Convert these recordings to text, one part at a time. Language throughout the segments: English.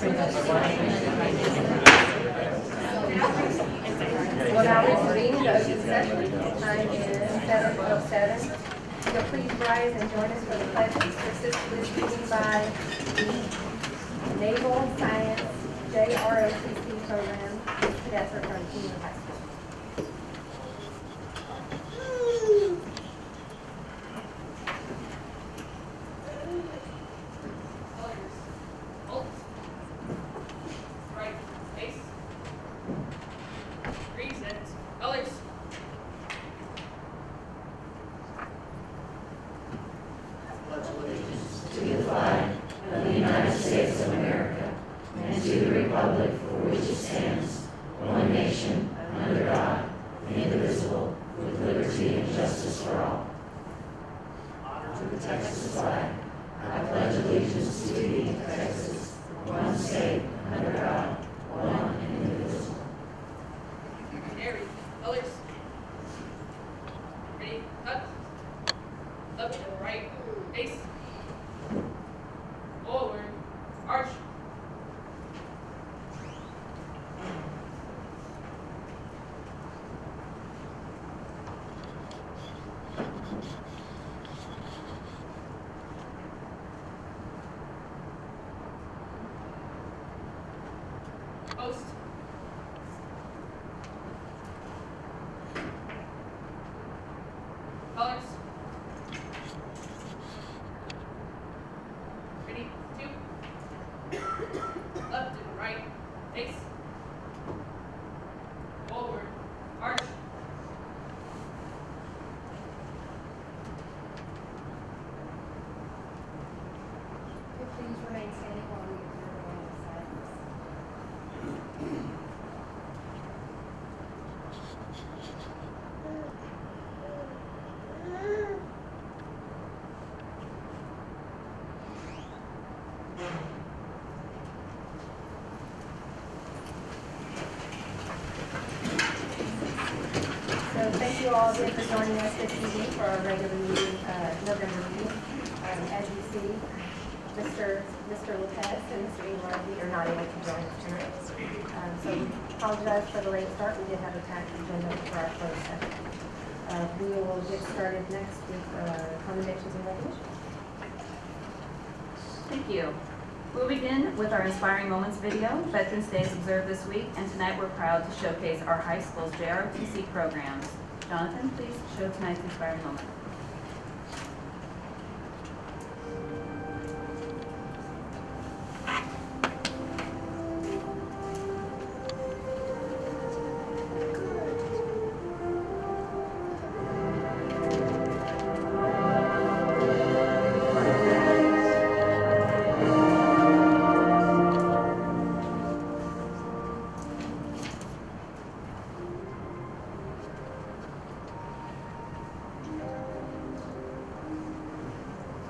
We'll now reconvene the open session. Time is 7:07. So please rise and join us for the pledges. Assisted in this meeting by the Naval Science JROTC program. Cadets are from Kingwood High School. Post. Colors. Ready, two. Left and right, face. Forward, arch. Please remain standing while we observe the moment of silence. So thank you all again for joining us this evening for our regular meeting, November meeting. As you see, Mr. Lopez and Mr. Inglard are not able to join us tonight. So we apologize for the late start. We did have a packed agenda for our closed session. We will get started next with commendations and recognition. Thank you. We'll begin with our Inspiring Moments video. Veterans Day is observed this week, and tonight we're proud to showcase our high school's JROTC programs. Jonathan, please show tonight's Inspiring Moment.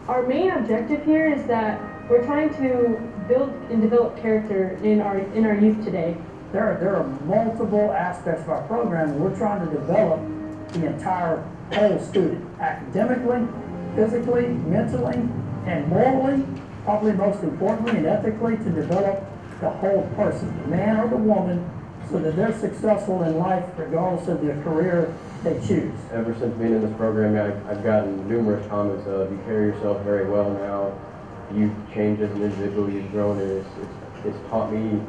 Our main objective here is that we're trying to build and develop character in our youth today. There are multiple aspects of our program. We're trying to develop the entire whole student, academically, physically, mentally, and morally, probably most importantly and ethically, to develop the whole person, the man or the woman, so that they're successful in life regardless of the career they choose. Ever since being in this program, I've gotten numerous comments of, you carry yourself very well now, you've changed as an individual, you've grown, and it's taught me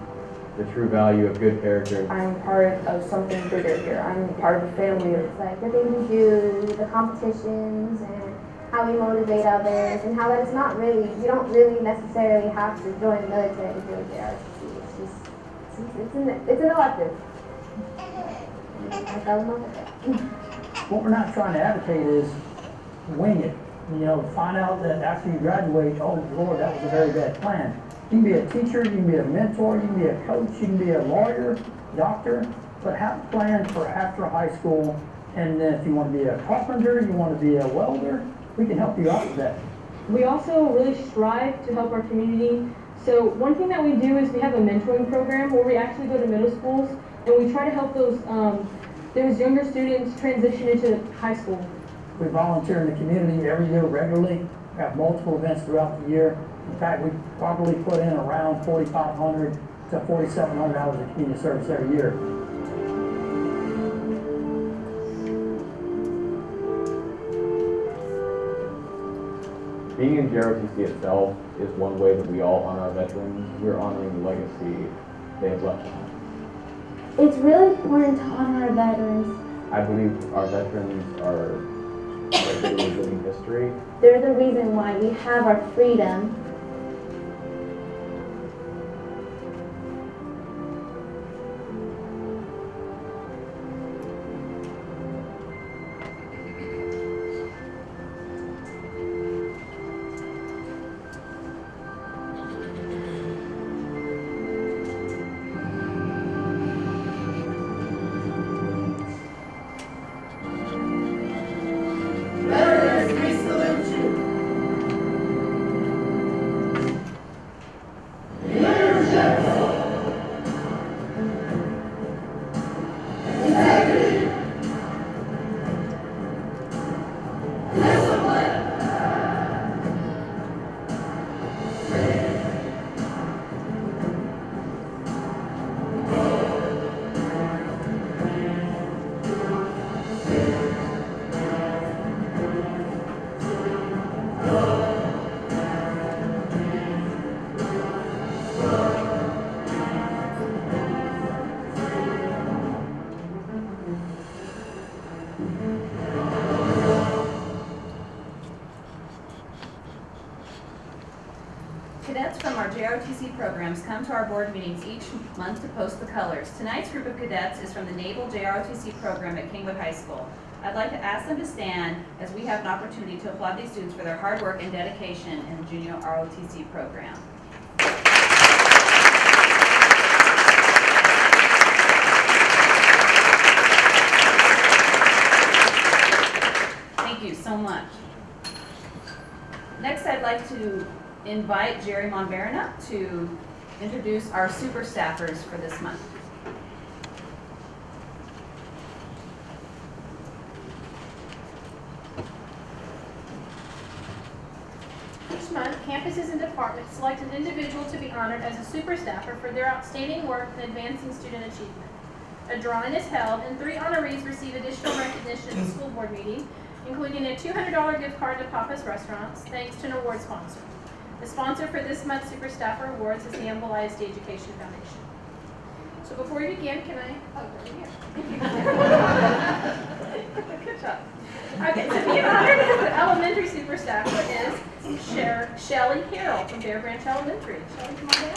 the true value of good character. I'm part of something bigger here. I'm part of a family. It's like the things we do, the competitions, and how we motivate others, and how that it's not really, you don't really necessarily have to join the military to do JROTC. It's just, it's an elective. I fell in love with it. What we're not trying to advocate is wing it. You know, find out that after you graduate, oh Lord, that was a very bad plan. You can be a teacher, you can be a mentor, you can be a coach, you can be a lawyer, doctor, but have a plan for after high school. And then if you want to be a carpenter, you want to be a welder, we can help you out with that. We also really strive to help our community. So one thing that we do is we have a mentoring program where we actually go to middle schools and we try to help those younger students transition into high school. We volunteer in the community every year regularly. We have multiple events throughout the year. In fact, we probably put in around 4,500 to 4,700 hours of community service every year. Being in JROTC itself is one way that we all honor our veterans. We're honoring the legacy they have left behind. It's really important to honor our veterans. I believe our veterans are literally living history. They're the reason why we have our freedom. Cadets from our JROTC programs come to our board meetings each month to post the colors. Tonight's group of cadets is from the Naval JROTC program at Kingwood High School. I'd like to ask them to stand as we have an opportunity to applaud these students for their hard work and dedication in the junior ROTC program. Thank you so much. Next, I'd like to invite Jerry Monbaron up to introduce our super staffers for this month. Each month, campuses and departments select an individual to be honored as a super staffer for their outstanding work in advancing student achievement. A drawing is held, and 3 honorees receive additional recognition at the school board meeting, including a $200 gift card to Papa's Restaurants, thanks to an award sponsor. The sponsor for this month's Super Staffer Awards is the Humble ISD Education Foundation. So before we begin, can I, good job. Okay, so being honored as the elementary Super Staffer is Shelly Carroll from Bear Branch Elementary. Shelly, come on down.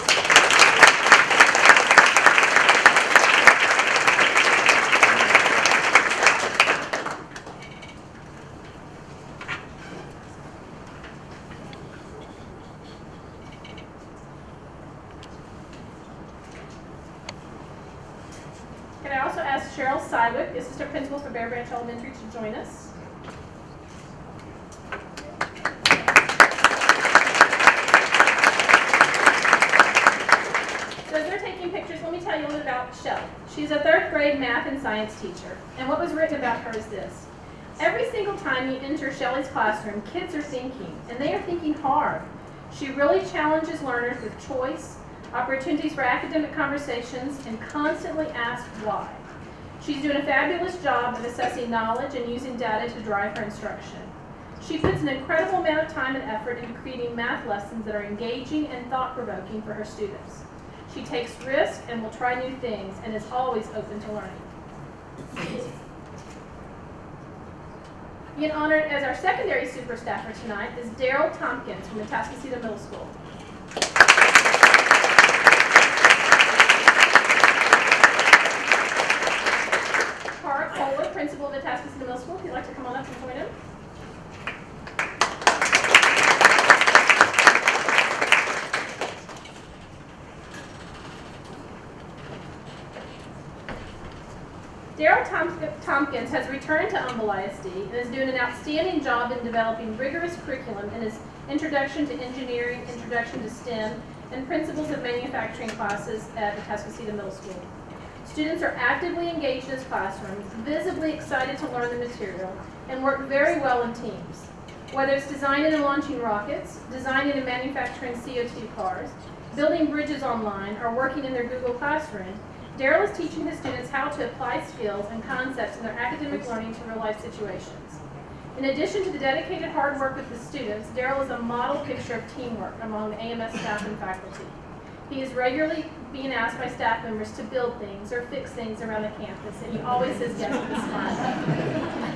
Can I also ask Cheryl Sywick, the assistant principal for Bear Branch Elementary, to join us? So as they're taking pictures, let me tell you a little bit about Shelly. She's a 3rd grade math and science teacher, and what was written about her is this. Every single time you enter Shelly's classroom, kids are thinking, and they are thinking hard. She really challenges learners with choice, opportunities for academic conversations, and constantly asks why. She's doing a fabulous job of assessing knowledge and using data to drive her instruction. She puts an incredible amount of time and effort into creating math lessons that are engaging and thought-provoking for her students. She takes risks and will try new things and is always open to learning. Being honored as our secondary super staffer tonight is Daryl Tompkins from Atascocita Middle School. Principal of Atascocita Middle School, if you'd like to come on up and join him. Daryl Tompkins has returned to Humble ISD and is doing an outstanding job in developing rigorous curriculum in his Introduction to Engineering, Introduction to STEM, and Principles of Manufacturing classes at Atascocita Middle School. Students are actively engaged in his classroom, visibly excited to learn the material, and work very well in teams. Whether it's designing and launching rockets, designing and manufacturing CO2 cars, building bridges online, or working in their Google Classroom, Daryl is teaching his students how to apply skills and concepts in their academic learning to real-life situations. In addition to the dedicated hard work with the students, Daryl is a model picture of teamwork among the AMS staff and faculty. He is regularly being asked by staff members to build things or fix things around the campus, and he always says yes with a smile.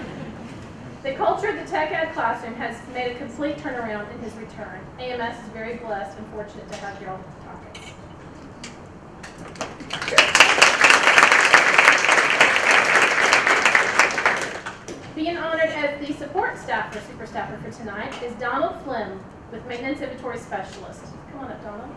The culture of the Tech Ed classroom has made a complete turnaround in his return. AMS is very blessed and fortunate to have Daryl Tockins. Being honored as the support staffer, super staffer for tonight is Donald Flynn with Maintenance Inventory Specialist. Come on up, Donald.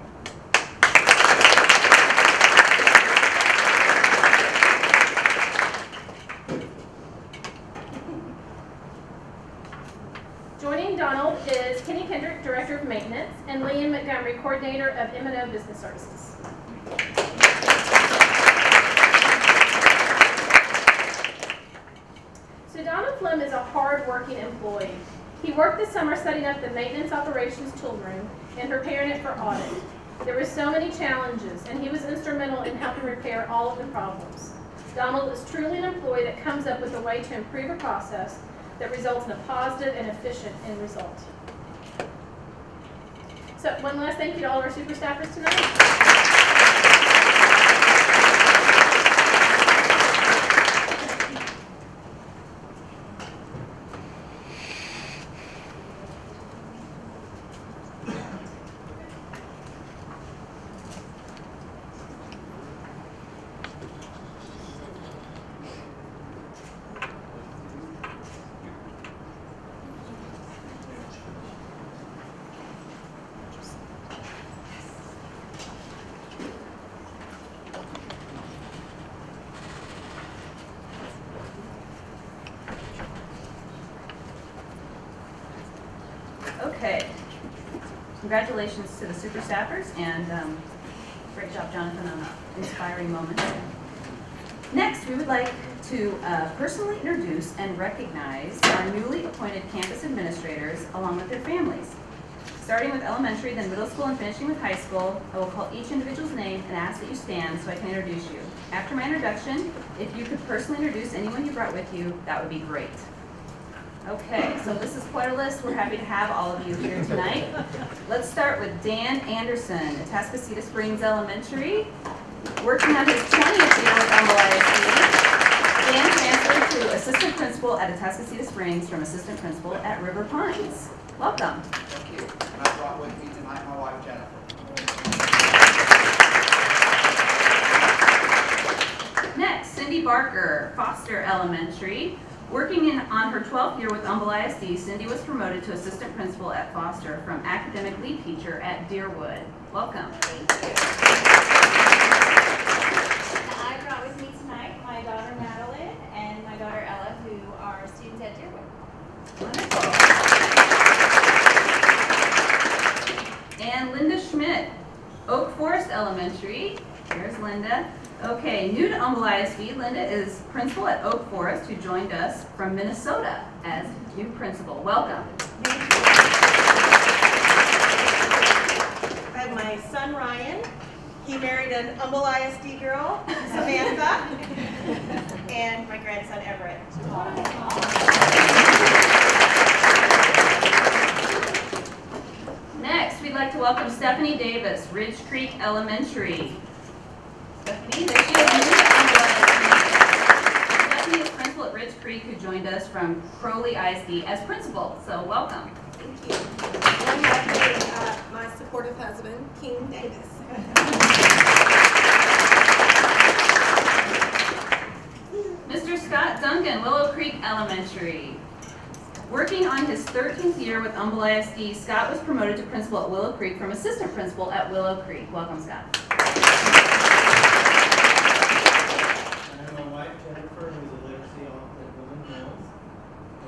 Joining Donald is Kenny Kendrick, Director of Maintenance, and Liam Montgomery, Coordinator of M&O Business Services. So Donald Flynn is a hard-working employee. He worked this summer setting up the Maintenance Operations Tool Room and preparing it for audit. There were so many challenges, and he was instrumental in helping repair all of the problems. Donald is truly an employee that comes up with a way to improve a process that results in a positive and efficient end result. So one last thank you to all of our super staffers tonight. Okay. Congratulations to the super staffers, and great job, Jonathan, on an inspiring moment. Next, we would like to personally introduce and recognize our newly appointed campus administrators along with their families. Starting with elementary, then middle school, and finishing with high school, I will call each individual's name and ask that you stand so I can introduce you. After my introduction, if you could personally introduce anyone you brought with you, that would be great. Okay, so this is quite a list. We're happy to have all of you here tonight. Let's start with Dan Anderson at Atascocita Springs Elementary. Working on his 20th year with Humble ISD, Dan transferred to assistant principal at Atascocita Springs from assistant principal at River Pines. Welcome. Thank you. And I brought with me tonight my wife, Jennifer. Next, Cindy Barker, Foster Elementary. Working on her 12th year with Humble ISD, Cindy was promoted to assistant principal at Foster from academic lead teacher at Deerwood. Welcome. Thank you. I brought with me tonight my daughter Madeline and my daughter Ella, who are students at Deerwood. Wonderful. And Linda Schmidt, Oak Forest Elementary. There's Linda. Okay, new to Humble ISD, Linda is principal at Oak Forest, who joined us from Minnesota as new principal. Welcome. I have my son Ryan. He married an Humble ISD girl, Samantha, and my grandson Everett. Next, we'd like to welcome Stephanie Davis, Ridge Creek Elementary. Stephanie, there she is, new to Humble ISD. Stephanie is principal at Ridge Creek, who joined us from Crowley ISD as principal. So welcome. Thank you. And I have my supportive husband, King Davis. Mr. Scott Duncan, Willow Creek Elementary. Working on his 13th year with Humble ISD, Scott was promoted to principal at Willow Creek from assistant principal at Willow Creek. Welcome, Scott. I have my wife Jennifer, who's a literacy author at Woodland Hills,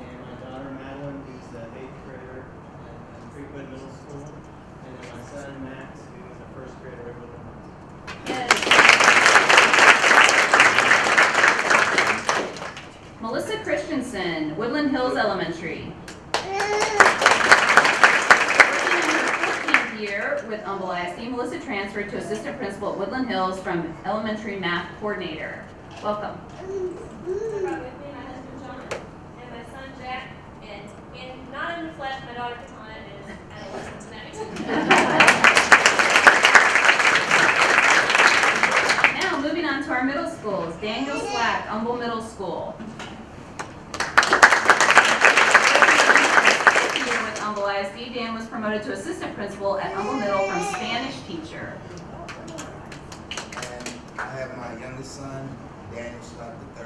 and my daughter Madeline, who's the 8th grader at Creekwood Middle School, and then my son Max, who's a 1st grader at Woodland Hills. Melissa Christensen, Woodland Hills Elementary. Woodland Hills from elementary math coordinator. Welcome. Brought with me my husband John and my son Jack, and not in the flesh, my daughter Katana is adolescent tonight. Now moving on to our middle schools. Daniel Slack, Humble Middle School. Here with Humble ISD, Dan was promoted to assistant principal at Humble Middle from Spanish teacher. And I have my youngest son, Daniel Scott III.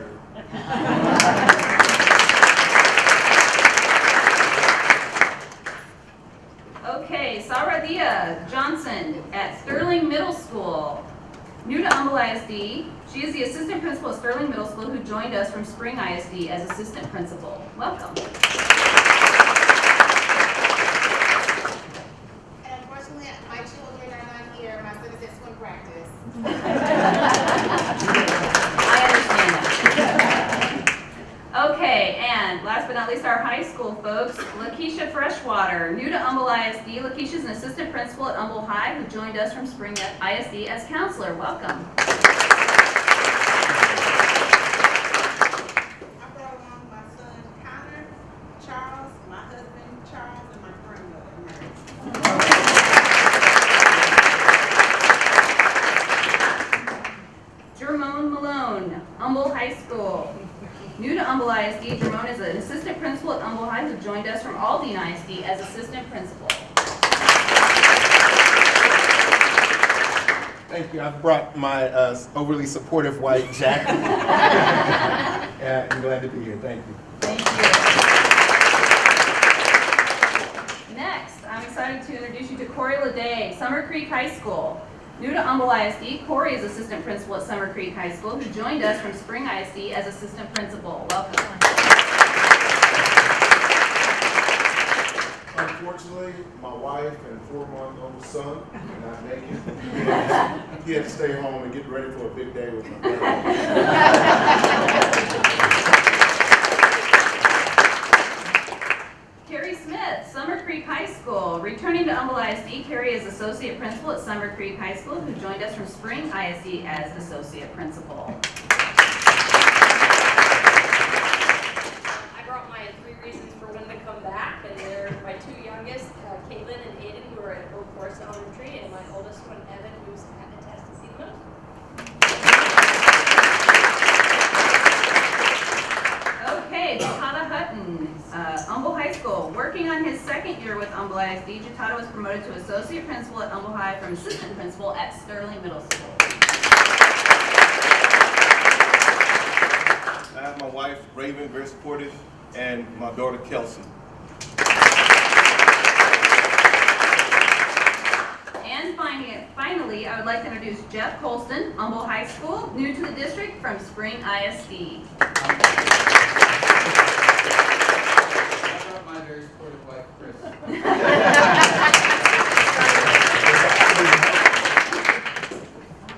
Okay, Saradia Johnson at Sterling Middle School. New to Humble ISD, she is the assistant principal at Sterling Middle School who joined us from Spring ISD as assistant principal. Welcome. Unfortunately, my children are not here. My son is at swim practice. I understand that. Okay, and last but not least, our high school folks, Lakeisha Freshwater. New to Humble ISD, Lakeisha is an assistant principal at Humble High who joined us from Spring ISD as counselor. Welcome. I brought along my son Connor, Charles, my husband Charles, and my grandmother Mary. Jermone Malone, Humble High School. New to Humble ISD, Jermone is an assistant principal at Humble High who joined us from Aldine ISD as assistant principal. Thank you. I've brought my overly supportive wife, Jack. And I'm glad to be here. Thank you. Thank you. Next, I'm excited to introduce you to Corey Leday, Summer Creek High School. New to Humble ISD, Corey is assistant principal at Summer Creek High School who joined us from Spring ISD as assistant principal. Welcome. Unfortunately, my wife and 4-month-old son are not making it. He had to stay home and get ready for a big day with my brother. Carrie Smith, Summer Creek High School. Returning to Humble ISD, Carrie is associate principal at Summer Creek High School who joined us from Spring ISD as associate principal. I brought my 3 reasons for when to come back, and they're my 2 youngest, Caitlin and Aiden, who are at Oak Forest Elementary, and my oldest one, Evan, who's at the test to see the most. Okay, Jatata Hutton, Humble High School. Working on his second year with Humble ISD, Jatata was promoted to associate principal at Humble High from assistant principal at Sterling Middle School. I have my wife, Raven, very supportive, and my daughter, Kelsey. And finally, I would like to introduce Jeff Colston, Humble High School, new to the district from Spring ISD. My very supportive wife, Chris. All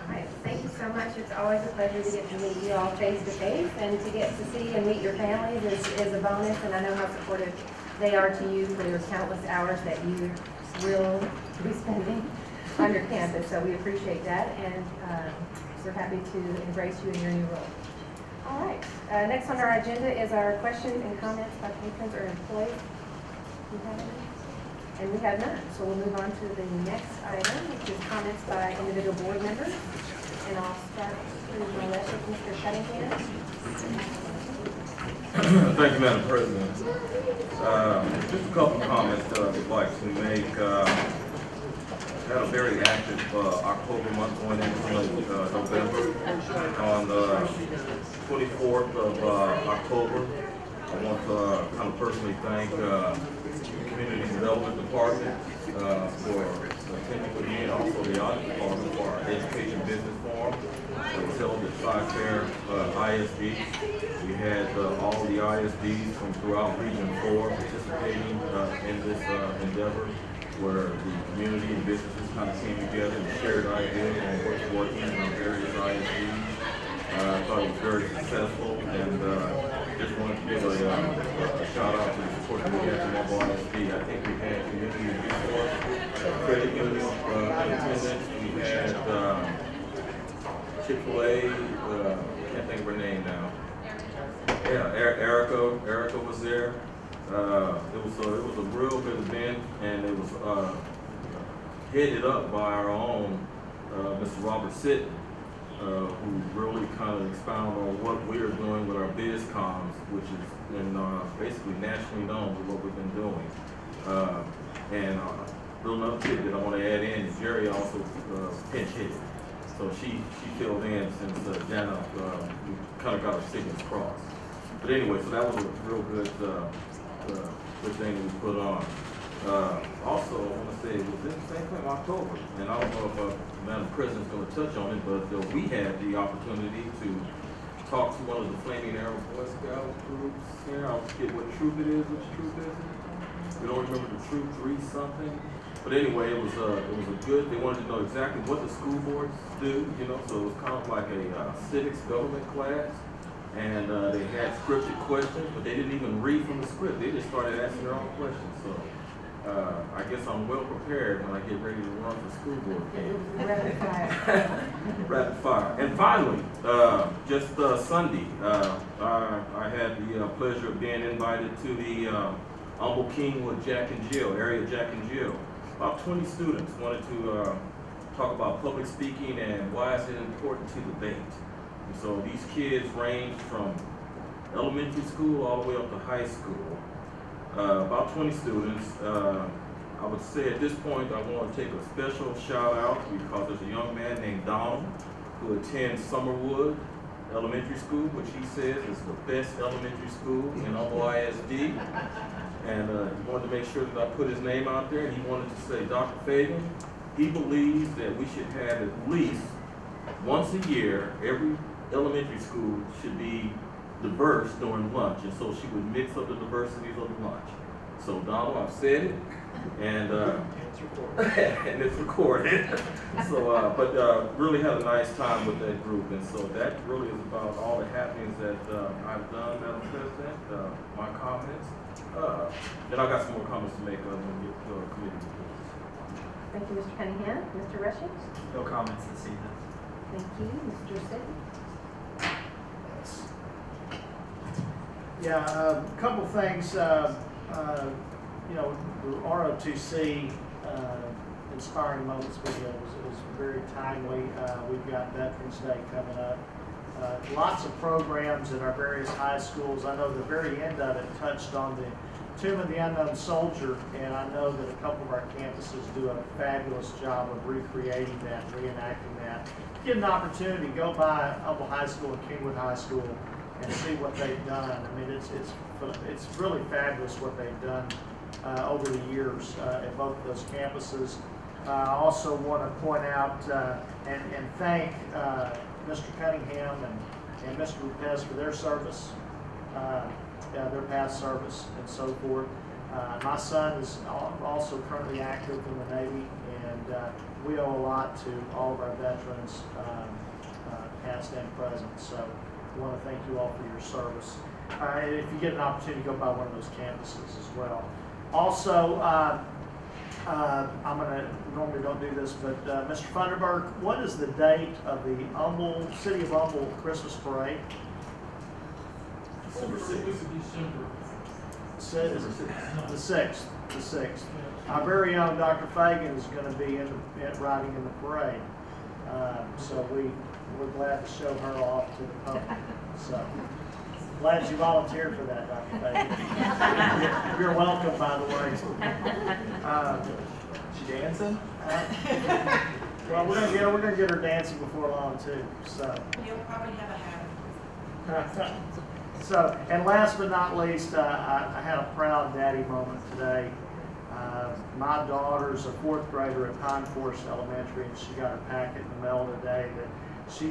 right, thank you so much. It's always a pleasure to get to meet you all face to face, and to get to see and meet your families is a bonus, and I know how supportive they are to you for your countless hours that you will be spending on your campus, so we appreciate that, and we're happy to embrace you in your new role. All right, next on our agenda is our questions and comments by patrons or employees. Do you have any? And we have none, so we'll move on to the next item, which is comments by individual board members. And I'll start through my left with Mr. Cunningham. Thank you, Madam President. Just a couple of comments that I would like to make. Had a very active October month going into November. On the 24th of October, I want to kind of personally thank the Community Development Department for attending with me, and also the Audit Department for our Education Business Forum. It was held at Sci-Fair ISD. We had all the ISDs from throughout Region 4 participating in this endeavor, where the community and businesses kind of came together and shared ideas on what's working in our various ISDs. I thought it was very successful, and just wanted to give a shout out to the support that we had from our ISD. I think we had community resource, credit union in attendance. We had Chick-fil-A, can't think of her name now. Yeah, Erica was there. It was a real good event, and it was headed up by our own Mr. Robert Sitton, who really kind of expounded on what we're doing with our BizComs, which is basically nationally known for what we've been doing. And little tidbit I want to add in is Jerry also pinch hit. So she filled in since Jana, we kind of got our signals crossed. But anyway, so that was a real good thing that we put on. Also, I want to say it was in the same thing, October, and I don't know if Madam President's going to touch on it, but we had the opportunity to talk to one of the Flaming Arrow Boy Scout groups here. I'll forget what troop it is. Which troop is it? We don't remember the troop 3 something. But anyway, it was a good. They wanted to know exactly what the school boards do, you know. So it was kind of like a civics government class, and they had scripted questions, but they didn't even read from the script. They just started asking their own questions. So I guess I'm well prepared when I get ready to run for school board. Rapid fire. Rapid fire. And finally, just Sunday, I had the pleasure of being invited to the Humble Kingwood Jack and Jill, area Jack and Jill. About 20 students wanted to talk about public speaking and why is it important to debate. And so these kids range from elementary school all the way up to high school. About 20 students. I would say at this point I want to take a special shout out because there's a young man named Donald who attends Summerwood Elementary School, which he says is the best elementary school in Humble ISD. And he wanted to make sure that I put his name out there, and he wanted to say, Dr. Fagan, he believes that we should have at least once a year, every elementary school should be diverse during lunch, and so she would mix up the diversities of the lunch. So Donald, I've said it, and and it's recorded. So, but really had a nice time with that group, and so that really is about all the happenings that I've done, Madam President. My comments. Then I got some more comments to make when we get to the committee reports. Thank you, Mr. Cunningham. Mr. Rushing? No comments this evening. Thank you, Mr. Sitton. Yeah, a couple things. You know, the ROTC Inspiring Moments video was very timely. We've got Veterans Day coming up. Lots of programs at our various high schools. I know the very end of it touched on the Tomb of the Unknown Soldier, and I know that a couple of our campuses do a fabulous job of recreating that, reenacting that. Get an opportunity, go by Humble High School and Kingwood High School and see what they've done. I mean, it's really fabulous what they've done over the years at both of those campuses. I also want to point out and thank Mr. Cunningham and Mr. Lopez for their service, their past service and so forth. My son is also currently active in the Navy, and we owe a lot to all of our veterans, past and present. So I want to thank you all for your service. If you get an opportunity, go by one of those campuses as well. Also, I'm going to, normally don't do this, but Mr. Funderburg, what is the date of the City of Humble Christmas Parade? December 6th. The 6th. Our very own Dr. Fagan is going to be riding in the parade. So we're glad to show her off to the public. So glad you volunteered for that, Dr. Fagan. You're welcome, by the way. She dancing? Well, we're gonna get her dancing before long too. So. You'll probably have a hat. So, and last but not least, I had a proud daddy moment today. My daughter's a 4th grader at Pine Forest Elementary, and she got her packet in the mail today that she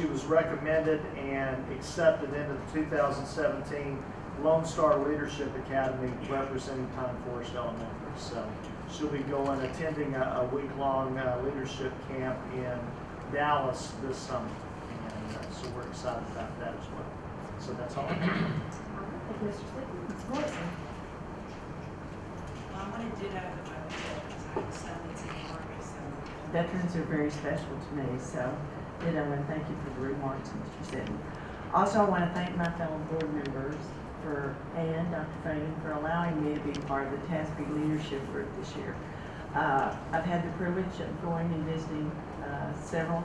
was recommended and accepted into the 2017 Lone Star Leadership Academy representing Pine Forest Elementary. So she'll be attending a week-long leadership camp in Dallas this summer, and so we're excited about that as well. So that's all. Thank you, Mr. Sitton. Ms. Morrison? Well, I'm going to ditto the vote because I have a son that's in August, so veterans are very special to me, so I want to thank you for the remarks, Mr. Sitton. Also, I want to thank my fellow board members and Dr. Fagan for allowing me to be part of the TASB leadership group this year. I've had the privilege of going and visiting several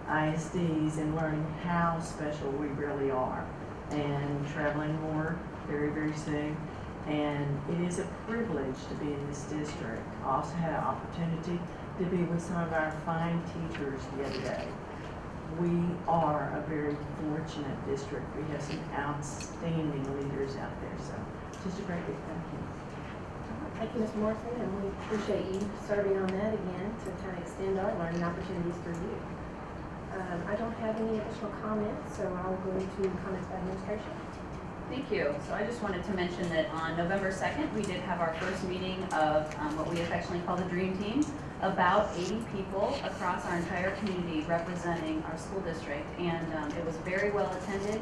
ISDs and learning how special we really are, and traveling more very, very soon. And it is a privilege to be in this district. I also had an opportunity to be with some of our fine teachers the other day. We are a very fortunate district. We have some outstanding leaders out there. So just a great big thank you. Thank you, Ms. Morrison, and we appreciate you serving on that again to kind of extend our learning opportunities through you. I don't have any additional comments, so I'll go into comments by administration. Thank you. So I just wanted to mention that on November 2nd, we did have our first meeting of what we affectionately call the Dream Team. About 80 people across our entire community representing our school district, and it was very well attended.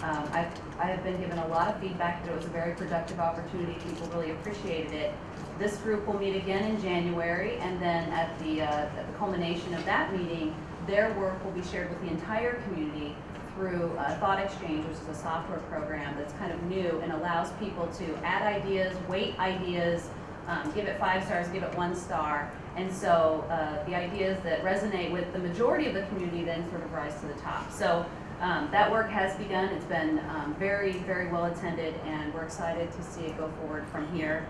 I have been given a lot of feedback that it was a very productive opportunity. People really appreciated it. This group will meet again in January, and then at the culmination of that meeting, their work will be shared with the entire community through Thought Exchange, which is a software program that's kind of new and allows people to add ideas, weight ideas, give it 5 stars, give it 1 star. And so the ideas that resonate with the majority of the community then sort of rise to the top. So that work has begun. It's been very, very well attended, and we're excited to see it go forward from here.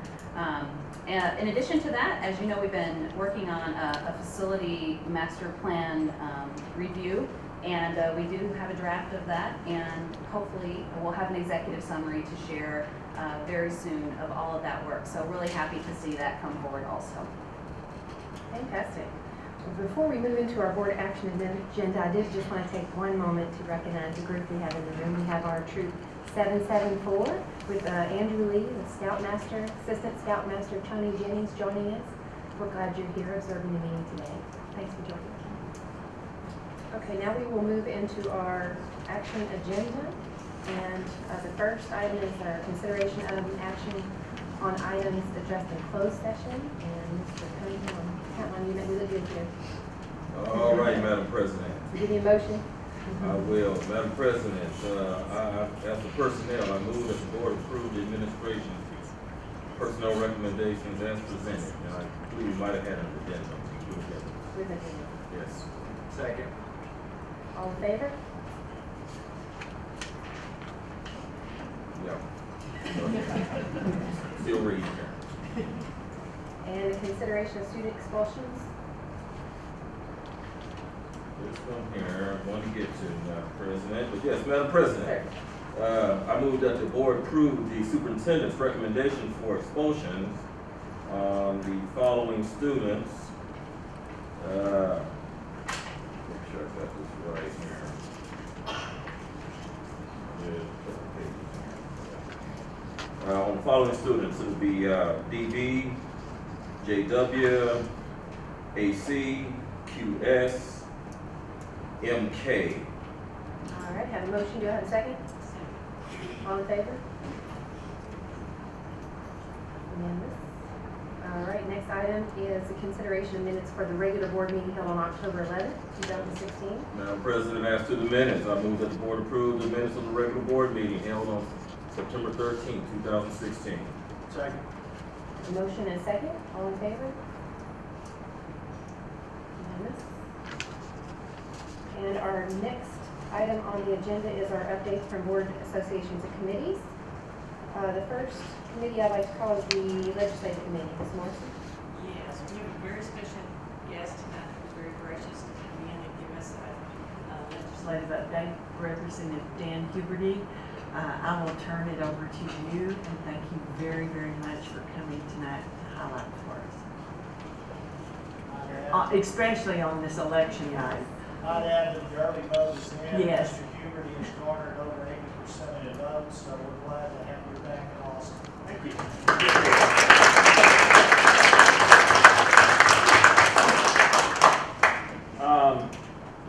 In addition to that, as you know, we've been working on a facility master plan review, and we do have a draft of that, and hopefully we'll have an executive summary to share very soon of all of that work. So really happy to see that come forward also. Fantastic. Before we move into our board action agenda, I did just want to take one moment to recognize the group we have in the room. We have our troop 774 with Andrew Lee, the Scoutmaster, Assistant Scoutmaster Tony Jennings joining us. We're glad you're here observing the meeting today. Thanks for joining us. Okay, now we will move into our action agenda. And the first item is consideration of action on items addressed in closed session. And Mr. Cunningham, count on you that we look good here. All right, Madam President. Give me a motion. I will. Madam President, as the personnel, I move that the board approve the administration personnel recommendations as presented. And I believe we might have had an addendum. With addendum. Yes. Second. All in favor? Yeah. Still reading here. And the consideration of student expulsions. This one here, I want to get to, Madam President. But yes, Madam President, I move that the board approve the superintendent's recommendation for expulsions on the following students. Make sure I got this right here. On the following students, it'll be DB, JW, AC, QS, MK. All right, have a motion. Do I have a second? All in favor? Unanimous. All right, next item is the consideration of minutes for the regular board meeting held on October 11th, 2016. Madam President, as to the minutes, I move that the board approve the minutes of the regular board meeting held on September 13th, 2016. Second. A motion and a second. All in favor? Unanimous. And our next item on the agenda is our updates from board associations and committees. The first committee I'd like to call is the legislative committee. Ms. Morrison? Yes, we have a very special guest tonight who's very gracious to come in and give us a legislative update. Representative Dan Huberty. I will turn it over to you, and thank you very, very much for coming tonight to highlight for us. Especially on this election night. I'd add that the early vote is in. Yes. Mr. Huberty has garnered over 80% of the votes, so we're glad to have you back in Austin. Thank you.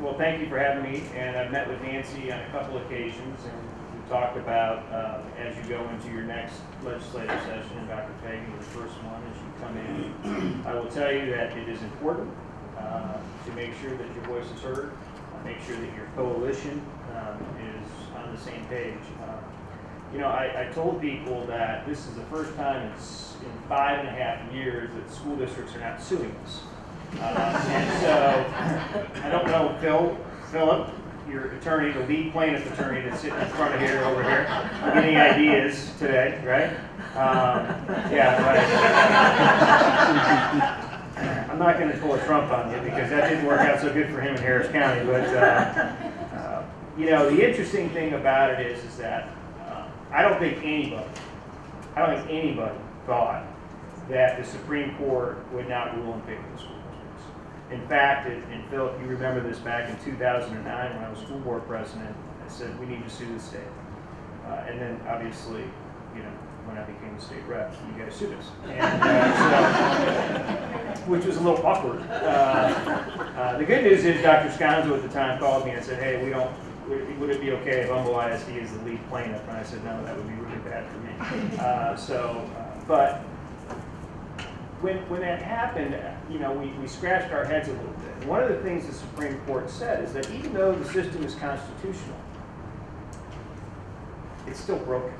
Well, thank you for having me, and I've met with Nancy on a couple occasions, and we talked about as you go into your next legislative session, and Dr. Fagan, the first one as you come in. I will tell you that it is important to make sure that your voice is heard, make sure that your coalition is on the same page. I told people that this is the first time in 5.5 years that school districts are not suing us. And so, I don't know, Philip, your attorney, the lead plaintiff attorney that's sitting in front of here, over here, any ideas today, right? Yeah, right. I'm not going to pull a Trump on you because that didn't work out so good for him in Harris County. But the interesting thing about it is that I don't think anybody thought that the Supreme Court would not rule in favor of the school districts. In fact, and Philip, you remember this back in 2009 when I was school board president, I said we need to sue the state. And then obviously, when I became the state rep, you guys sued us. And, which was a little awkward. The good news is Dr. Sconzo at the time called me and said, hey, would it be okay if Humble ISD is the lead plaintiff? And I said, no, that would be really bad for me. But when that happened, we scratched our heads a little bit. And one of the things the Supreme Court said is that even though the system is constitutional, it's still broken.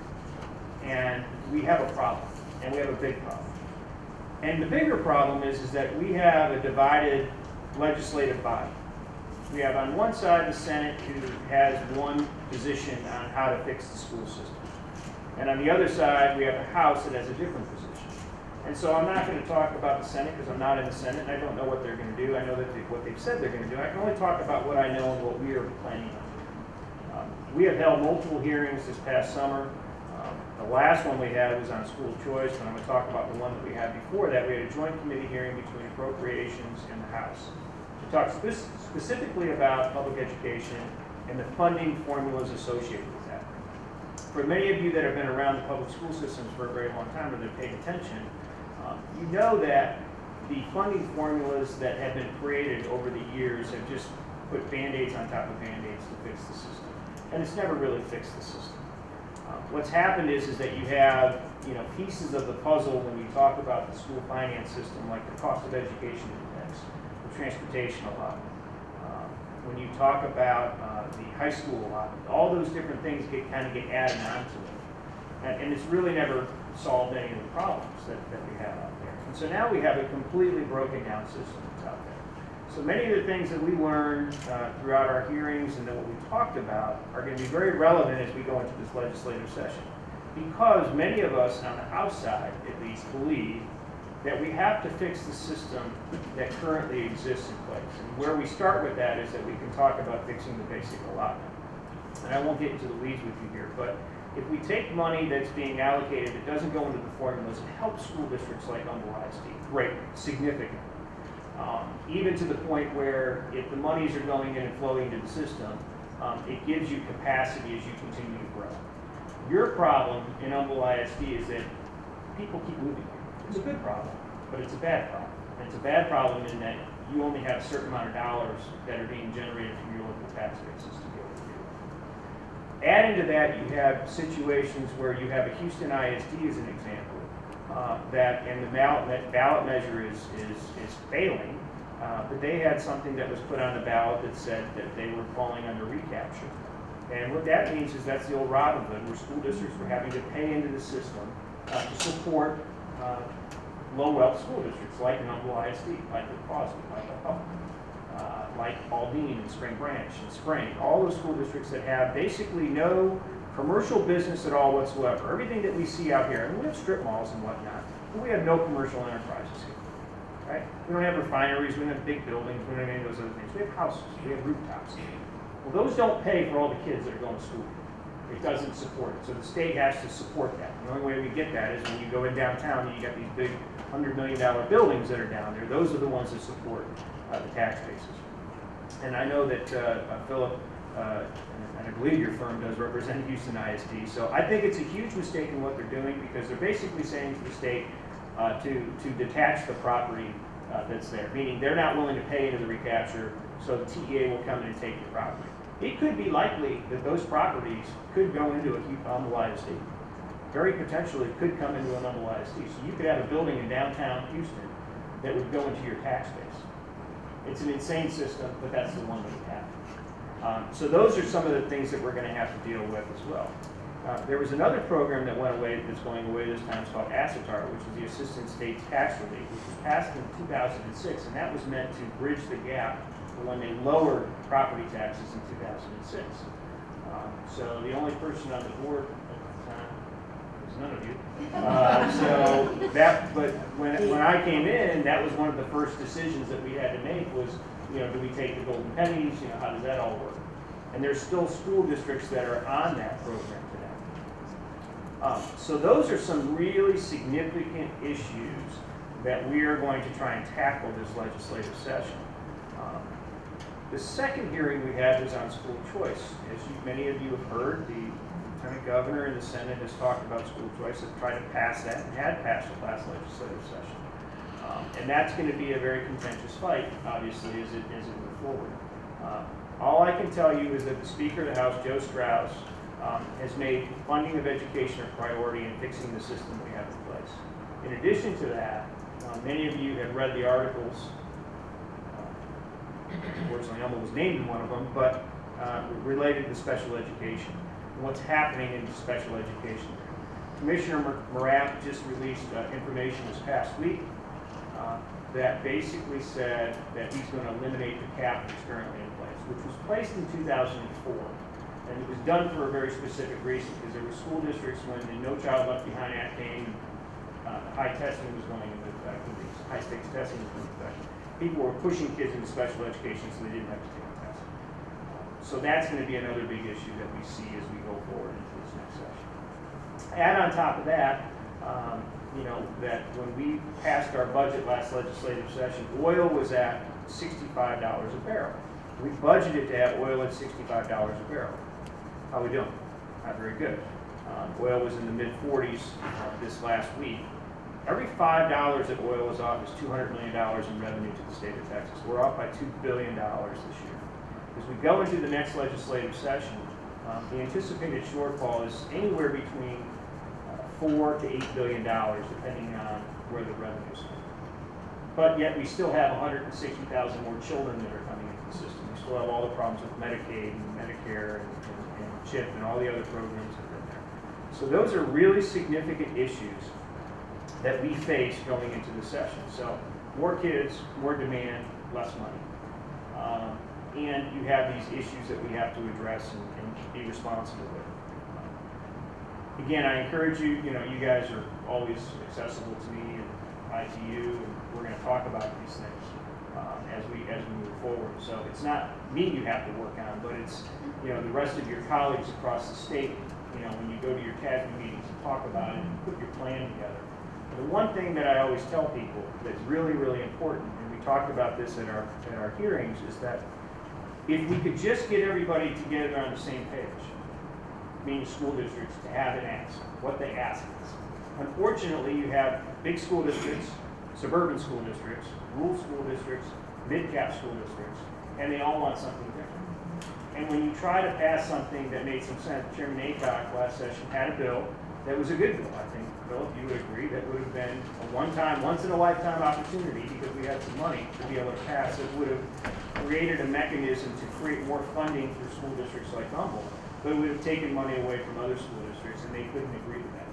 And we have a problem, and we have a big problem. And the bigger problem is that we have a divided legislative body. We have on one side the Senate who has one position on how to fix the school system. And on the other side, we have a House that has a different position. And so I'm not going to talk about the Senate because I'm not in the Senate and I don't know what they're going to do. I know that what they've said they're going to do. I can only talk about what I know and what we are planning on doing. We have held multiple hearings this past summer. The last one we had was on school choice, and I'm going to talk about the one that we had before that. We had a joint committee hearing between appropriations and the House to talk specifically about public education and the funding formulas associated with that. For many of you that have been around the public school systems for a very long time or that have paid attention, you know that the funding formulas that have been created over the years have just put Band-Aids on top of Band-Aids to fix the system. And it's never really fixed the system. What's happened is that you have pieces of the puzzle when you talk about the school finance system, like the cost of education index, the transportation allotment. When you talk about the high school allotment, all those different things get added onto it. And it's really never solved any of the problems that we have out there. And so now we have a completely broken down system that's out there. So many of the things that we learned throughout our hearings and that what we talked about are going to be very relevant as we go into this legislative session. Because many of us on the House side, at least, believe that we have to fix the system that currently exists in place. And where we start with that is that we can talk about fixing the basic allotment. And I won't get into the weeds with you here, but if we take money that's being allocated that doesn't go into the formulas, it helps school districts like Humble ISD greatly, significantly. Even to the point where if the monies are going in and flowing into the system, it gives you capacity as you continue to grow. Your problem in Humble ISD is that people keep moving here. It's a good problem, but it's a bad problem. And it's a bad problem in that you only have a certain amount of dollars that are being generated from your local tax bases to be able to do it. Add into that, you have situations where you have a Houston ISD as an example, and the ballot measure is failing, but they had something that was put on the ballot that said that they were falling under recapture. And what that means is that's the old Robin Hood, where school districts were having to pay into the system to support low-wealth school districts like Humble ISD, like the Crosby, like Huffman, like Aldine and Spring Branch and Spring. All those school districts that have basically no commercial business at all whatsoever. Everything that we see out here, and we have strip malls and whatnot, but we have no commercial enterprises here. Right? We don't have refineries, we don't have big buildings, we don't have any of those other things. We have houses, we have rooftops. Well, those don't pay for all the kids that are going to school. It doesn't support it. So the state has to support that. The only way we get that is when you go in downtown and you got these big $100 million buildings that are down there. Those are the ones that support the tax bases. And I know that Philip, and I believe your firm does represent Houston ISD. So I think it's a huge mistake in what they're doing because they're basically saying to the state to detach the property that's there, meaning they're not willing to pay into the recapture, so the TEA will come in and take the property. It could be likely that those properties could go into a Humble ISD. Very potentially could come into an Humble ISD. So you could have a building in downtown Houston that would go into your tax base. It's an insane system, but that's the one that we have. So those are some of the things that we're going to have to deal with as well. There was another program that went away that's going away this time. It's called ASSETAR, which is the Assistant State Tax Relief, which was passed in 2006, and that was meant to bridge the gap for when they lowered property taxes in 2006. So the only person on the board at the time was none of you. But when I came in, that was one of the first decisions that we had to make was, do we take the golden pennies? How does that all work? And there's still school districts that are on that program today. So those are some really significant issues that we are going to try and tackle this legislative session. The second hearing we had was on school choice. As many of you have heard, the Lieutenant Governor and the Senate has talked about school choice, have tried to pass that and had passed it last legislative session. And that's going to be a very contentious fight, obviously, as it moves forward. All I can tell you is that the Speaker of the House, Joe Strauss, has made funding of education a priority in fixing the system we have in place. In addition to that, many of you have read the articles. Unfortunately, Elma was named in one of them, but related to special education and what's happening in special education. Commissioner Morath just released information this past week that basically said that he's going to eliminate the cap that's currently in place, which was placed in 2004. And it was done for a very specific reason, because there were school districts when the No Child Left Behind Act came, high testing was going into effect, high stakes testing was going into effect. People were pushing kids into special education so they didn't have to take a test. So that's going to be another big issue that we see as we go forward into this next session. Add on top of that, that when we passed our budget last legislative session, oil was at $65 a barrel. We budgeted to have oil at $65 a barrel. How are we doing? Not very good. Oil was in the mid-40s this last week. Every $5 that oil is off is $200 million in revenue to the state of Texas. We're off by $2 billion this year. As we go into the next legislative session, the anticipated shortfall is anywhere between $4 to $8 billion, depending on where the revenues are. But yet we still have 160,000 more children that are coming into the system. We still have all the problems with Medicaid and Medicare and CHIP and all the other programs that are there. So those are really significant issues that we face going into the session. So more kids, more demand, less money. And you have these issues that we have to address and be responsible with. Again, I encourage you, you guys are always accessible to me and I to you, and we're going to talk about these things as we move forward. So it's not me you have to work on, but it's the rest of your colleagues across the state. When you go to your CASB meetings and talk about it and put your plan together. The one thing that I always tell people that's really, really important, and we talked about this at our hearings, is that if we could just get everybody together on the same page, meaning school districts, to have an answer, what they ask us. Unfortunately, you have big school districts, suburban school districts, rural school districts, mid-cap school districts, and they all want something different. And when you try to pass something that made some sense, Chairman Aycock last session had a bill that was a good bill, I think, Philip, you would agree, that would have been a one-time, once-in-a-lifetime opportunity because we had some money to be able to pass. It would have created a mechanism to create more funding for school districts like Humboldt, but it would have taken money away from other school districts, and they couldn't agree with that.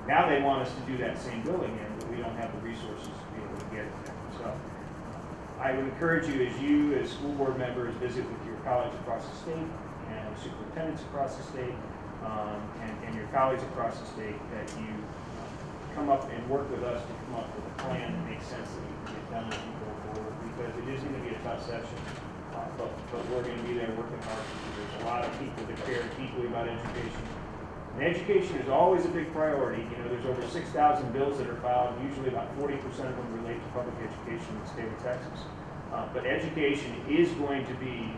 Now they want us to do that same bill again, but we don't have the resources to be able to get it there. So I would encourage you, as school board members, visit with your colleagues across the state and superintendents across the state, and your colleagues across the state, that you come up and work with us to come up with a plan that makes sense that we can get done as we go forward, because it is going to be a tough session, but we're going to be there working hard, because there's a lot of people that care deeply about education. And education is always a big priority. There's over 6,000 bills that are filed, and usually about 40% of them relate to public education in the state of Texas. But education is going to be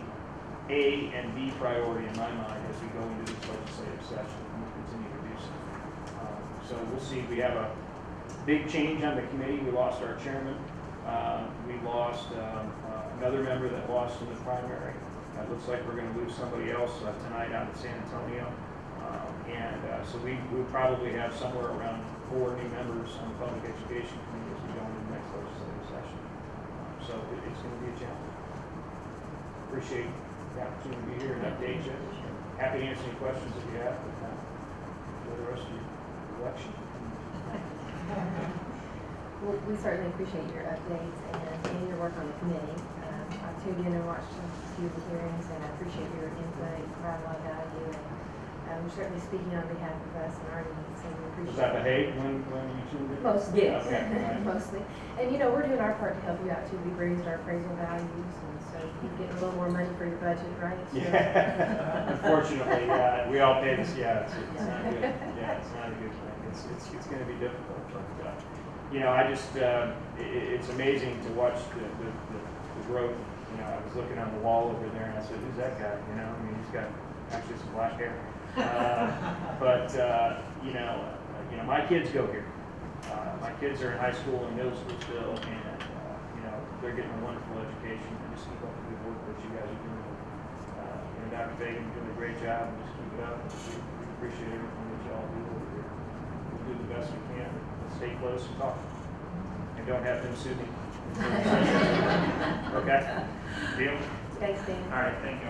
A and B priority in my mind as we go into this legislative session, and we'll continue to do so. So we'll see. We have a big change on the committee. We lost our chairman. We lost another member that lost in the primary. It looks like we're going to lose somebody else tonight out of San Antonio. So we probably have somewhere around 4 new members on the public education committee as we go into the next legislative session. So it's going to be a challenge. Appreciate the opportunity to be here and update you. Happy to answer any questions if you have, but enjoy the rest of your election. Well, we certainly appreciate your updates and your work on the committee. I tuned in and watched a few of the hearings, and I appreciate your input. You provide a lot of value, and we're certainly speaking on behalf of us and our needs, so we appreciate Was that the hate when you tuned in? Mostly, yes. Okay, right. Mostly. And you know, we're doing our part to help you out too. We've raised our appraisal values, and so you get a little more money for your budget, right? So, Yeah. Unfortunately, we all pay this. Yeah, it's not good. Yeah, it's not a good thing. It's going to be difficult. But, you know, I just it's amazing to watch the growth. You know, I was looking on the wall over there, and I said, "Who's that guy?" You know, I mean, he's got actually some black hair. But you know, my kids go here. My kids are in high school and middle school still, and you know, they're getting a wonderful education. And just keep up the good work that you guys are doing. And Dr. Fagan, you're doing a great job, and just keep it up. We appreciate everything that y'all do over here. We'll do the best we can. Let's stay close and talk. And don't have them sue me. Okay? Deal? Thanks, Dan. All right, thank you.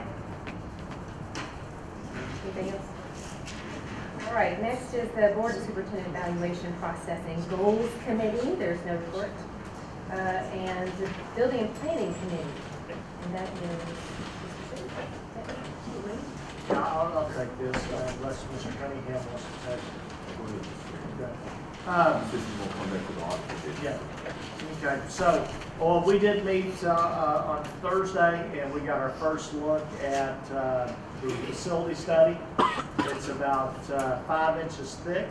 Anything else? All right, next is the Board of Superintendent Evaluation Processing Goals Committee. There's no report. And the Building and Planning Committee. And that is, I'll take this unless Mr. Cunningham wants to take it. Yeah. Okay, so, we did meet on Thursday, and we got our first look at the facility study. It's about 5 inches thick,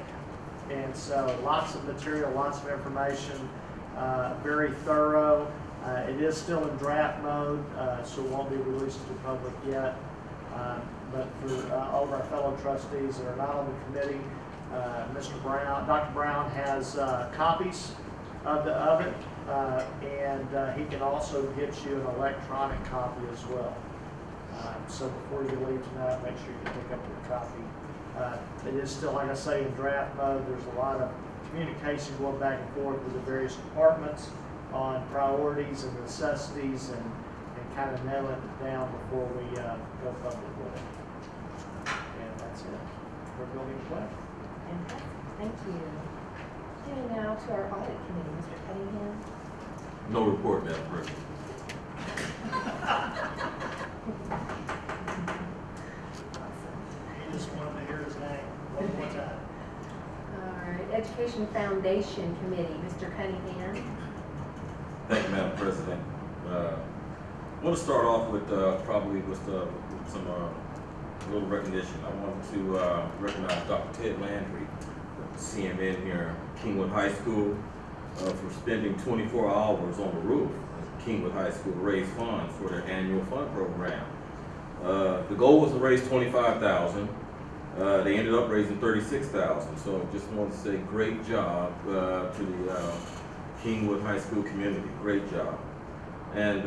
and so lots of material, lots of information, very thorough. It is still in draft mode, so it won't be released to the public yet. But for all of our fellow trustees that are not on the committee, Mr. Brown, Dr. Brown has copies of it, and he can also get you an electronic copy as well. So before you leave tonight, make sure you pick up your copy. It is still, like I say, in draft mode. There's a lot of communication going back and forth with the various departments on priorities and necessities and kind of nailing it down before we go public with it. And that's it for building a plan. thank you. Okay, now to our audit committee, Mr. Cunningham. No report, Madam President. You just wanted to hear his name one more time. All right, Education Foundation Committee, Mr. Cunningham. Thank you, Madam President. I want to start off with probably with some little recognition. I want to recognize Dr. Ted Landry, CMN here at Kingwood High School, for spending 24 hours on the roof at Kingwood High School to raise funds for their annual fund program. The goal was to raise $25,000. They ended up raising $36,000. So just want to say great job to the Kingwood High School community. Great job. And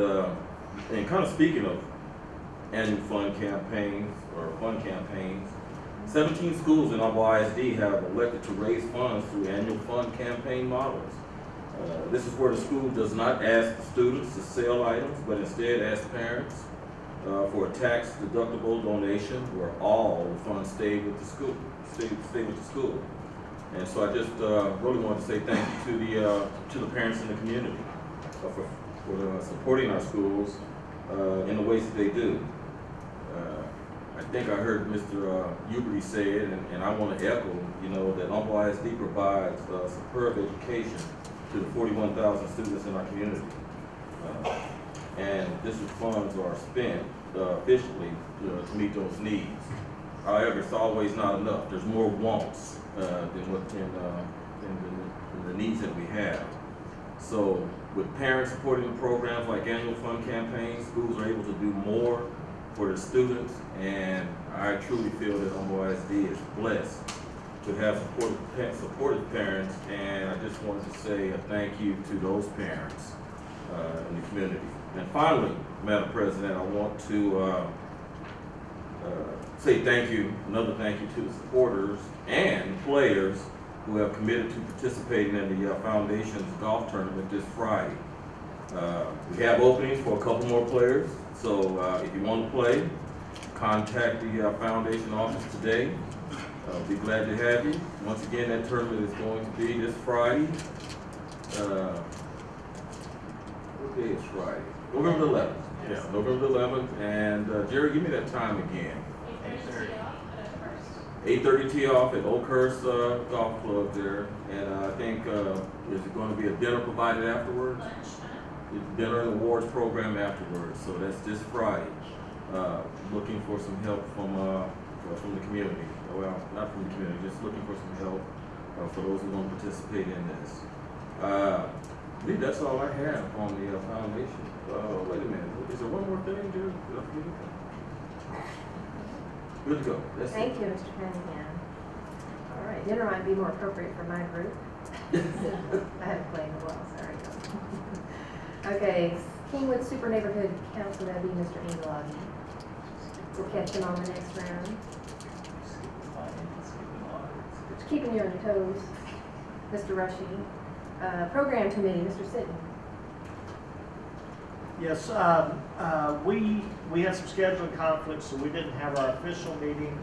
kind of speaking of annual fund campaigns or fund campaigns, 17 schools in our ISD have elected to raise funds through annual fund campaign models. This is where the school does not ask the students to sell items, but instead asks parents for a tax-deductible donation where all the funds stay with the school. Stay with the school. And so I just really want to say thank you to the parents in the community for supporting our schools in the ways that they do. I think I heard Mr. Huberty say it, and I want to echo, that Humble ISD provides superb education to the 41,000 students in our community. And district funds are spent efficiently to meet those needs. However, it's always not enough. There's more wants than the needs that we have. So with parents supporting the programs like annual fund campaigns, schools are able to do more for the students, and I truly feel that Humble ISD is blessed to have supported parents, and I just wanted to say a thank you to those parents in the community. And finally, Madam President, I want to say another thank you to the supporters and players who have committed to participating in the Foundation's golf tournament this Friday. We have openings for a couple more players, so if you want to play, contact the foundation office today. I'll be glad to have you. Once again, that tournament is going to be this Friday. What day is Friday? November 11th. Yeah, November 11th. And Jerry, give me that time again. 8:30 tee off at Oakhurst Golf Club there. And I think, is it going to be a dinner provided afterwards? Dinner and awards program afterwards. So that's this Friday. Looking for some help from the community. Well, not from the community, just looking for some help for those who want to participate in this. I believe that's all I have on the foundation. Wait a minute, is there one more thing, Jerry? Good to go. That's Thank it. you, Mr. Cunningham. All right, dinner might be more appropriate for my group. I haven't played in a while, sorry. Okay, Kingwood Super Neighborhood Council, that'd be Mr. Angelozzi. We'll catch him on the next round. Keeping you on your toes, Mr. Rushing. Program Committee, Mr. Sitton. Yes, we had some scheduling conflicts, so we didn't have our official meeting,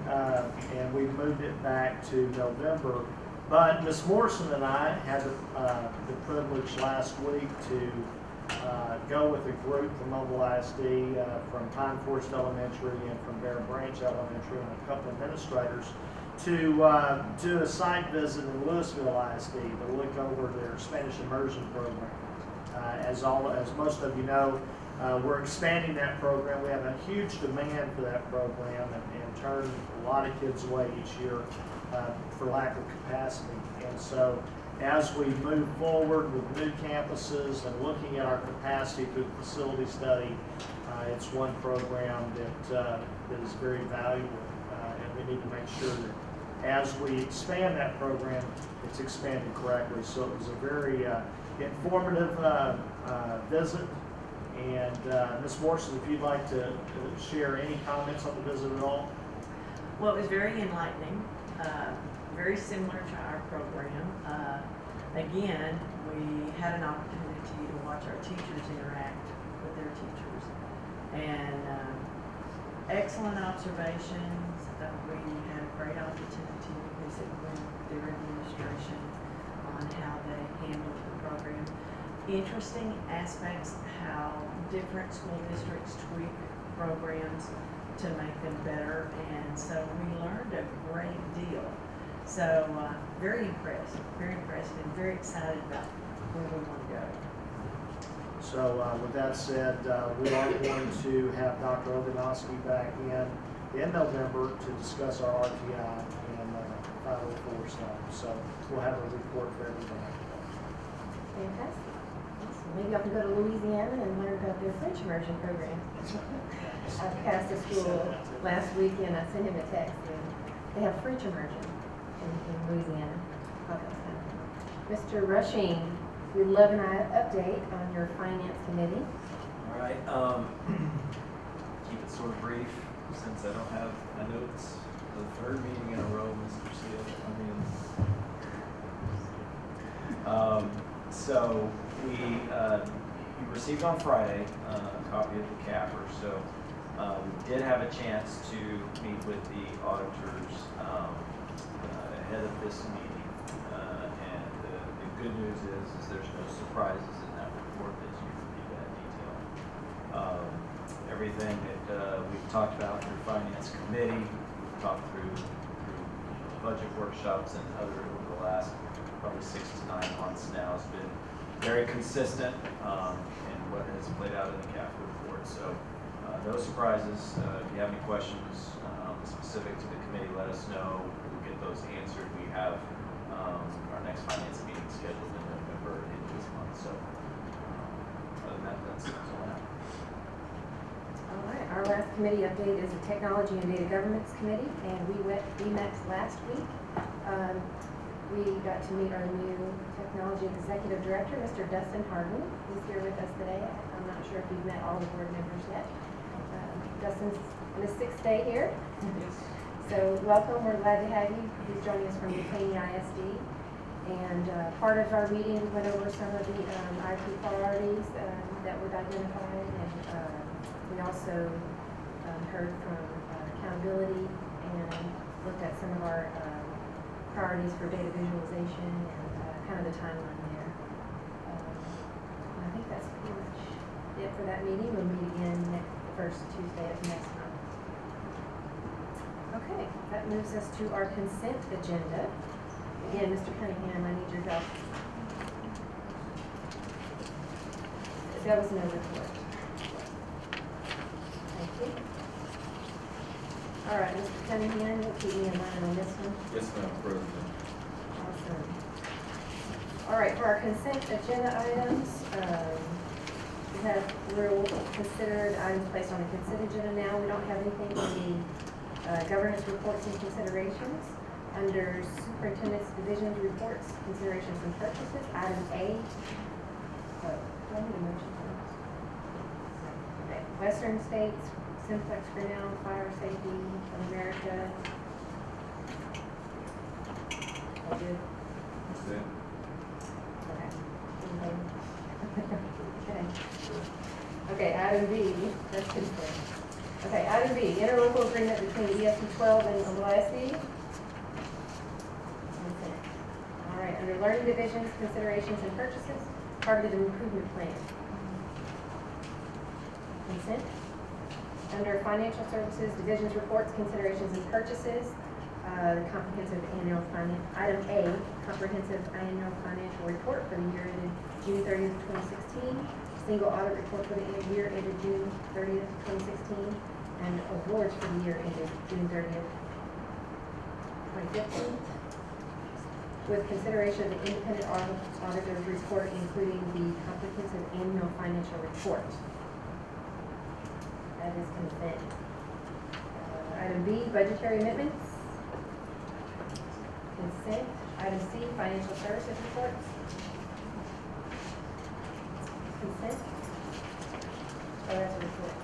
and we moved it back to November. But Ms. Morrison and I had the privilege last week to go with a group from Mobile ISD, from Pine Forest Elementary and from Bear Branch Elementary, and a couple administrators to do a site visit in Louisville ISD to look over their Spanish immersion program. As most of you know, we're expanding that program. We have a huge demand for that program and turn a lot of kids away each year for lack of capacity. And so as we move forward with new campuses and looking at our capacity through the facility study, it's one program that is very valuable, and we need to make sure that as we expand that program, it's expanded correctly. So it was a very informative visit. And Ms. Morrison, if you'd like to share any comments on the visit at all? Well, it was very enlightening, very similar to our program. Again, we had an opportunity to watch our teachers interact with their teachers. And excellent observations. We had a great opportunity to visit with their administration on how they handled the program. Interesting aspects how different school districts tweak programs to make them better, and so we learned a great deal. So very impressed, and very excited about where we want to go. So with that said, we are going to have Dr. Oganowski back in November to discuss our RTI and 504 stuff. So we'll have a report for everybody. Fantastic. Maybe I can go to Louisiana and learn about their French immersion program. I passed a school last week and I sent him a text, and they have French immersion in Louisiana. Mr. Rushing, we'd love an update on your finance committee. All right. Keep it sort of brief since I don't have my notes. The third meeting in a row, Mr. Seal. So we received on Friday a copy of the CAFR. So we did have a chance to meet with the auditors ahead of this meeting. And the good news is there's no surprises in that report as you read that detail. Everything that we've talked about through Finance Committee, we've talked through budget workshops and other over the last probably 6 to 9 months now has been very consistent in what has played out in the CAFR report. So no surprises. If you have any questions specific to the committee, let us know. We'll get those answered. We have our next finance meeting scheduled in November in this month. So other than that, that's all I have. All right, our last committee update is the Technology and Data Governance Committee, and we met last week. We got to meet our new Technology Executive Director, Mr. Dustin Harden. He's here with us today. I'm not sure if you've met all the board members yet. Dustin's on his 6th day here. So welcome, we're glad to have you. He's joining us from Duquesne ISD. And part of our meeting, we went over some of the IT priorities that we've identified, and we also heard from accountability and looked at some of our priorities for data visualization and kind of the timeline there. And I think that's pretty much it for that meeting. We'll meet again the first Tuesday of next month. Okay, that moves us to our consent agenda. Again, Mr. Cunningham, I need your help. That was no report. Thank you. All right, Mr. Cunningham, you'll keep me in mind on this one. Yes, Madam President. Awesome. All right, for our consent agenda items, we'll consider items placed on the consent agenda now. We don't have anything on the governance reports and considerations. Under superintendent's divisions reports, considerations and purchases, item A. Do I need a motion for this? Okay. Western States, Simplex Grinnell, Fire Safety of America. All good? That's it. Okay. Okay, item B, that's consent. Okay, item B, interlocal agreement between ESD 12 and ISD. All right, under learning divisions, considerations and purchases, targeted improvement plan. Consent. Under financial services, divisions reports, considerations and purchases, the comprehensive annual item A, comprehensive annual financial report for the year ended June 30th, 2016, single audit report for the year ended June 30th, 2016, and awards for the year ended June 30th, 2015. With consideration of the independent auditor's report, including the comprehensive annual financial report. That is consent. Item B, budgetary amendments. Consent. Item C, financial services reports. Consent. Oh, that's a report.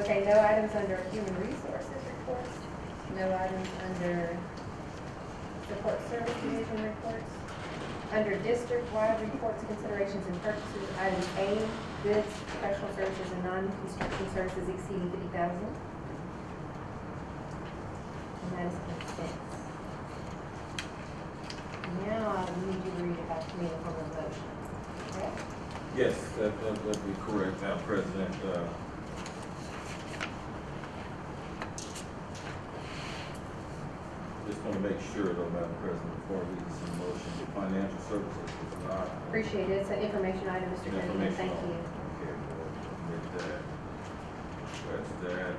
Okay, no items under human resources reports. No items under support service division reports. Under district-wide reports, considerations and purchases, item A, goods, professional services, and non-construction services exceeding $50,000. And that is consent. Now, we need you to read it back to me in the form of a motion. Correct? Yes, that'd be correct, Madam President. Just want to make sure, though, Madam President, before we read this motion, the financial services is not. Appreciate it. It's an information item, Mr. Cunningham. Thank you. Okay, we'll make that. That's that.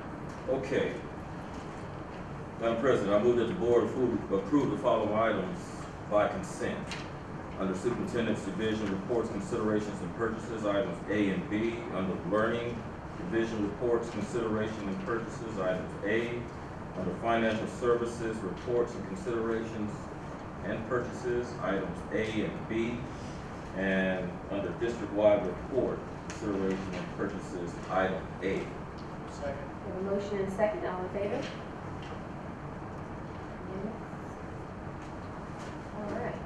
Okay. Madam President, I move that the board approve the following items by consent. Under Superintendent's Division Reports, Considerations and Purchases, items A and B. Under Learning Division Reports, Consideration and Purchases, items A. Under Financial Services, Reports and Considerations and Purchases, items A and B. And under District-wide Report, Consideration and Purchases, item A. Second. We have a motion and a second. All in favor? All right.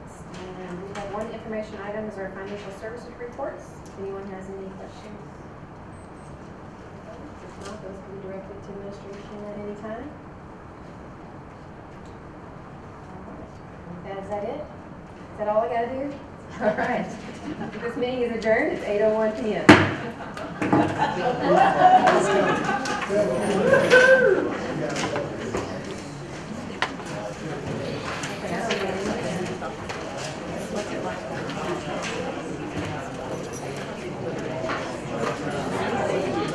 And we have one information item is our financial services reports. If anyone has any questions? If not, those can be directed to administration at any time. Is that it? Is that all I gotta do? All right. This meeting is adjourned. It's 8:01 p.m.